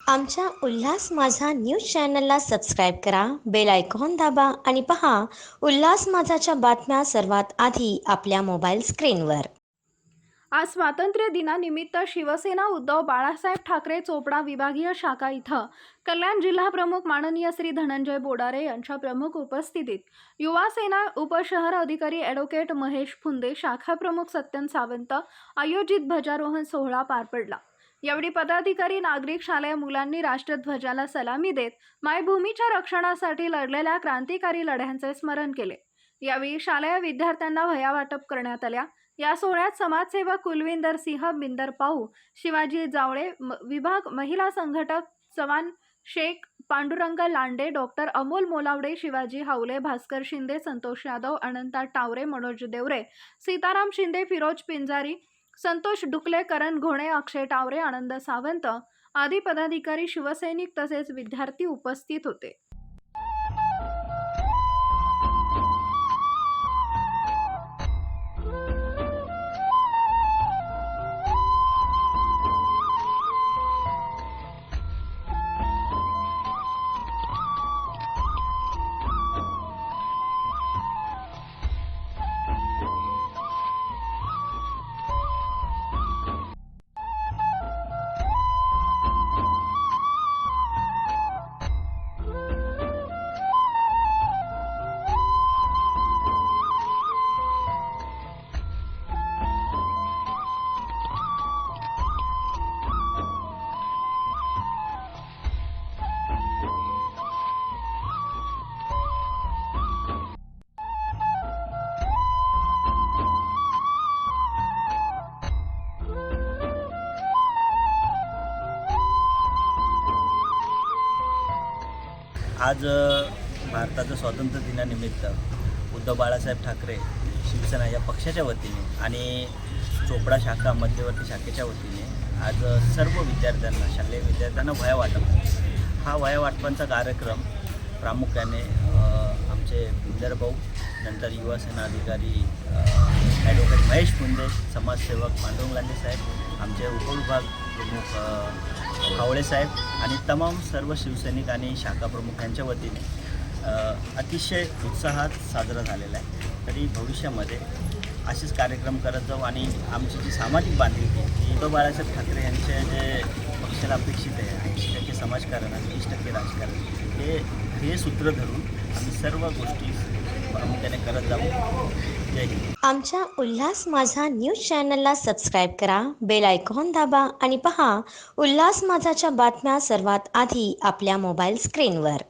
आमच्या उल्हास माझा न्यूज चॅनलला सबस्क्राईब करा, बेल आयकॉन दाबा आणि पहा उल्हास माझाच्या बातम्या सर्वात आधी आपल्या मोबाईल स्क्रीनवर. आज स्वातंत्र्य दिनानिमित्त शिवसेना उद्धव बाळासाहेब ठाकरे चोपडा विभागीय शाखा इथं कल्याण जिल्हा प्रमुख माननीय श्री धनंजय बोडारे यांच्या प्रमुख उपस्थितीत युवा सेना उपशहर अधिकारी ॲडव्होकेट महेश फुंदे, शाखा प्रमुख सत्यन सावंत आयोजित ध्वजारोहण सोहळा पार पडला. यावेळी पदाधिकारी, नागरिक, शालेय मुलांनी राष्ट्रध्वजाला सलामी देत मायभूमीच्या रक्षणासाठी लढलेल्या क्रांतिकारी लढ्यांचे स्मरण केले. यावेळी शालेय विद्यार्थ्यांना वह्या वाटप करण्यात आल्या. या सोहळ्यात समाजसेवक कुलविंदर सिंह बिंदर पाऊ, शिवाजी जावळे, विभाग महिला संघटक चव्हाण शेख, पांडुरंग लांडे, डॉक्टर अमोल मोलावडे, शिवाजी हावले, भास्कर शिंदे, संतोष यादव, अनंता टावरे, मनोज देवरे, सीताराम शिंदे, फिरोज पिंजारी, संतोष डुकले, करण घोणे, अक्षय टावरे, आनंद सावंत आदी पदाधिकारी, शिवसैनिक तसेच विद्यार्थी उपस्थित होते. आज भारताच्या स्वातंत्र्य दिनानिमित्त उद्धव बाळासाहेब ठाकरे शिवसेना या पक्षाच्या वतीने आणि चोपडा शाखा मध्यवर्ती शाखेच्या वतीने आज सर्व विद्यार्थ्यांना, शालेय विद्यार्थ्यांना वह्या वाटप, हा वह्या वाटपांचा कार्यक्रम प्रामुख्याने आमचे बिंदर भाऊ, नंतर युवा सेना अधिकारी ॲडव्होकेट महेश फुंदे, समाजसेवक पांडुरंग लांडे साहेब, आमचे उपविभाग प्रमुख हावळे साहेब आणि तमाम सर्व शिवसैनिक आणि शाखा प्रमुख यांच्या वतीने अतिशय उत्साहात साजरा झालेला आहे. तरी भविष्यामध्ये असेच कार्यक्रम करत जाऊ आणि आमची जी सामाजिक बांधिलकी ती उद्धव बाळासाहेब ठाकरे यांचे जे पक्षाला अपेक्षित आहे 80% समाजकारण आणि 20% राजकारण, हे सूत्र धरून आम्ही सर्व गोष्टी प्रामुख्याने करत जाऊ. जय हिंद. आमच्या उल्हास माझा न्यूज चॅनलला सबस्क्राईब करा, बेल आयकॉन दाबा आणि पहा उल्हास माझाच्या बातम्या सर्वात आधी आपल्या मोबाईल स्क्रीनवर.